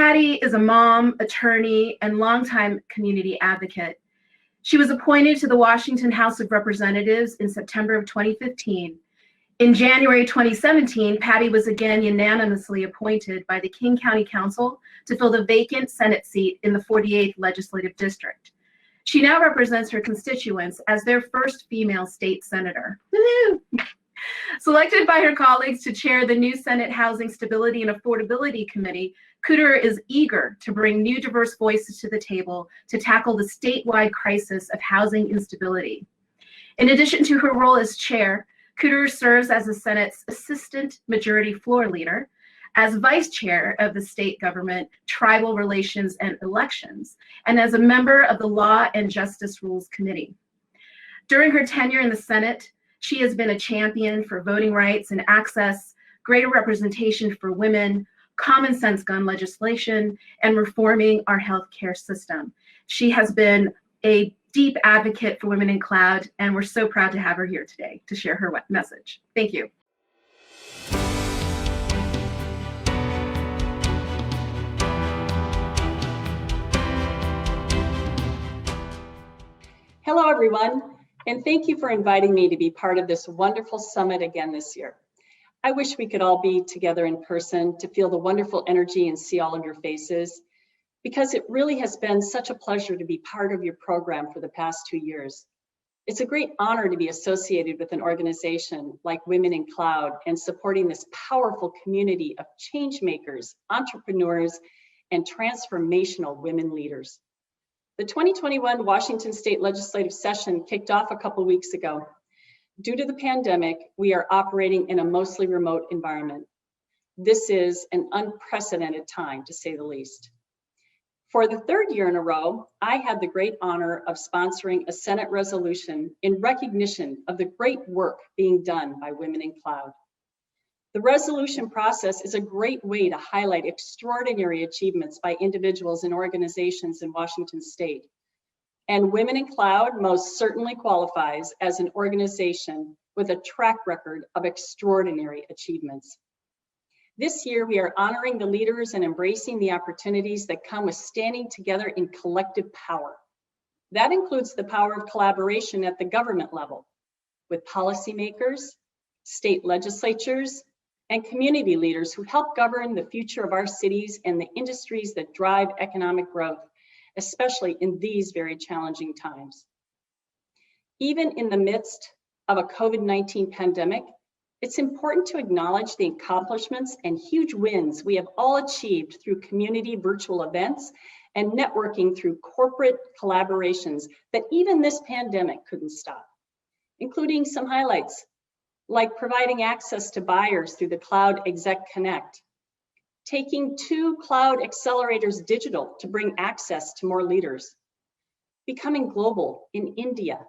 Patty is a mom, attorney, and longtime community advocate. She was appointed to the Washington House of Representatives in September of 2015. In January 2017, Patty was again unanimously appointed by the King County Council to fill the vacant Senate seat in the 48th Legislative District. She now represents her constituents as their first female state senator. Woo-hoo! Selected by her colleagues to chair the new Senate Housing Stability and Affordability Committee, Cooter is eager to bring new diverse voices to the table to tackle the statewide crisis of housing instability. In addition to her role as chair, Cooter serves as the Senate's Assistant Majority Floor Leader, as Vice Chair of the State Government, Tribal Relations and Elections, and as a member of the Law and Justice Rules Committee. During her tenure in the Senate, she has been a champion for voting rights and access, greater representation for women, common sense gun legislation, and reforming our healthcare system. She has been a deep advocate for women in cloud, and we're so proud to have her here today to share her message. Thank you. Hello, everyone, and thank you for inviting me to be part of this wonderful summit again this year. I wish we could all be together in person to feel the wonderful energy and see all of your faces, because it really has been such a pleasure to be part of your program for the past 2 years. It's a great honor to be associated with an organization like Women in Cloud and supporting this powerful community of change makers, entrepreneurs, and transformational women leaders. The 2021 Washington State Legislative Session kicked off a couple weeks ago. Due to the pandemic, we are operating in a mostly remote environment. This is an unprecedented time, to say the least. For the third year in a row, I had the great honor of sponsoring a Senate resolution in recognition of the great work being done by Women in Cloud. The resolution process is a great way to highlight extraordinary achievements by individuals and organizations in Washington State. And Women in Cloud most certainly qualifies as an organization with a track record of extraordinary achievements. This year, we are honoring the leaders and embracing the opportunities that come with standing together in collective power. That includes the power of collaboration at the government level with policymakers, state legislatures, and community leaders who help govern the future of our cities and the industries that drive economic growth, especially in these very challenging times. Even in the midst of a COVID-19 pandemic, it's important to acknowledge the accomplishments and huge wins we have all achieved through community virtual events and networking through corporate collaborations that even this pandemic couldn't stop, including some highlights like providing access to buyers through the Cloud Exec Connect, taking 2 cloud accelerators digital to bring access to more leaders, becoming global in India,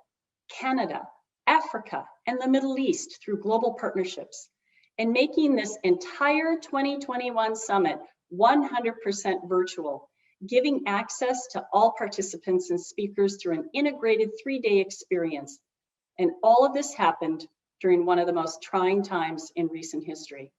Canada, Africa, and the Middle East through global partnerships, and making this entire 2021 summit 100% virtual, giving access to all participants and speakers through an integrated 3-day experience. And all of this happened during one of the most trying times in recent history.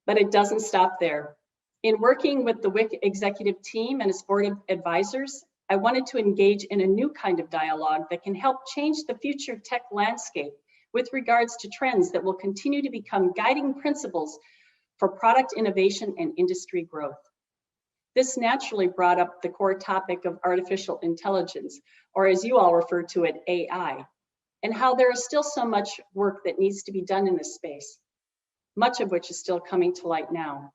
But it doesn't stop there. In working with the WIC executive team and its board of advisors, I wanted to engage in a new kind of dialogue that can help change the future tech landscape with regards to trends that will continue to become guiding principles for product innovation and industry growth. This naturally brought up the core topic of artificial intelligence, or as you all refer to it, AI, and how there is still so much work that needs to be done in this space, much of which is still coming to light now.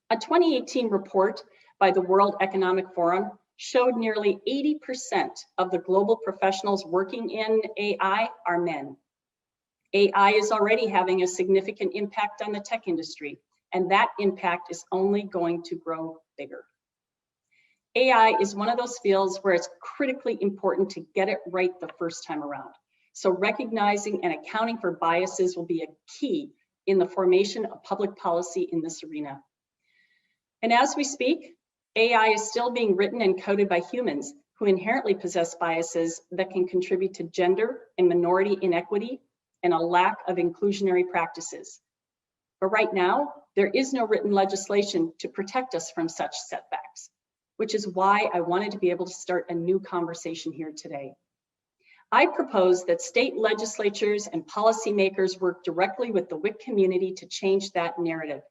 A 2018 report by the World Economic Forum showed nearly 80% of the global professionals working in AI are men. AI is already having a significant impact on the tech industry, and that impact is only going to grow bigger. AI is one of those fields where it's critically important to get it right the first time around. So recognizing and accounting for biases will be a key in the formation of public policy in this arena. And as we speak, AI is still being written and coded by humans who inherently possess biases that can contribute to gender and minority inequity and a lack of inclusionary practices. But right now, There is no written legislation to protect us from such setbacks, which is why I wanted to be able to start a new conversation here today. I propose that state legislatures and policymakers work directly with the WIC community to change that narrative.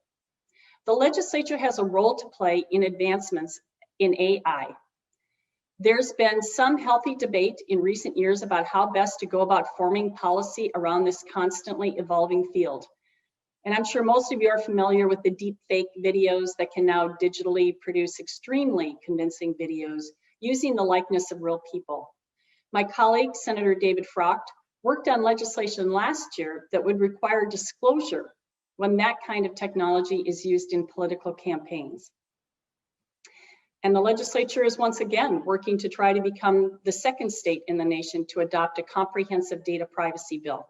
The legislature has a role to play in advancements in AI. There's been some healthy debate in recent years about how best to go about forming policy around this constantly evolving field. And I'm sure most of you are familiar with the deep fake videos that can now digitally produce extremely convincing videos using the likeness of real people. My colleague, Senator David Fraucht, worked on legislation last year that would require disclosure when that kind of technology is used in political campaigns. And the legislature is once again working to try to become the second state in the nation to adopt a comprehensive data privacy bill.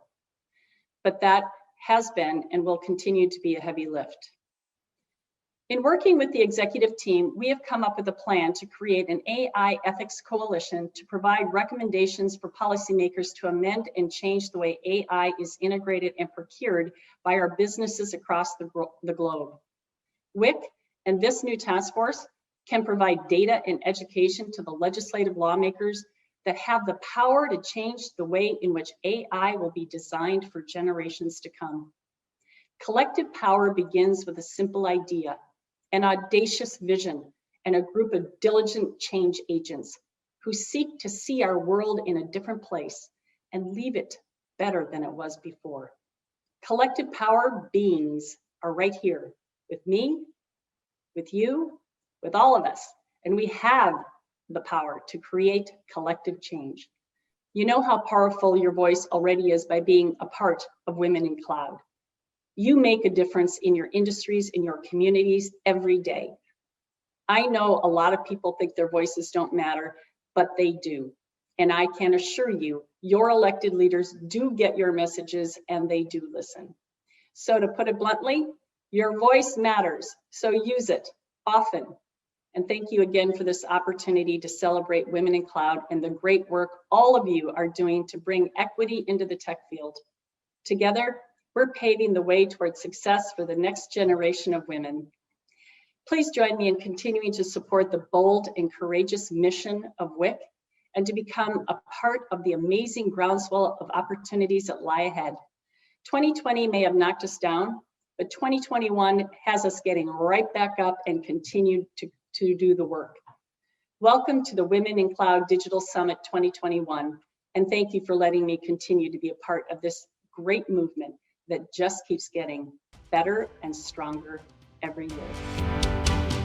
But that has been and will continue to be a heavy lift. In working with the executive team, we have come up with a plan to create an AI ethics coalition to provide recommendations for policymakers to amend and change the way AI is integrated and procured by our businesses across the globe. WIC and this new task force can provide data and education to the legislative lawmakers that have the power to change the way in which AI will be designed for generations to come. Collective power begins with a simple idea, an audacious vision, and a group of diligent change agents who seek to see our world in a different place and leave it better than it was before. Collective power beings are right here with me, with you, with all of us, and we have the power to create collective change. You know how powerful your voice already is by being a part of Women in Cloud. You make a difference in your industries, in your communities every day. I know a lot of people think their voices don't matter, but they do. And I can assure you, your elected leaders do get your messages and they do listen. So to put it bluntly, your voice matters, so use it often. And thank you again for this opportunity to celebrate Women in Cloud and the great work all of you are doing to bring equity into the tech field. Together, we're paving the way towards success for the next generation of women. Please join me in continuing to support the bold and courageous mission of WIC and to become a part of the amazing groundswell of opportunities that lie ahead. 2020 may have knocked us down, but 2021 has us getting right back up and continue to do the work. Welcome to the Women in Cloud Digital Summit 2021, and thank you for letting me continue to be a part of this great movement that just keeps getting better and stronger every year.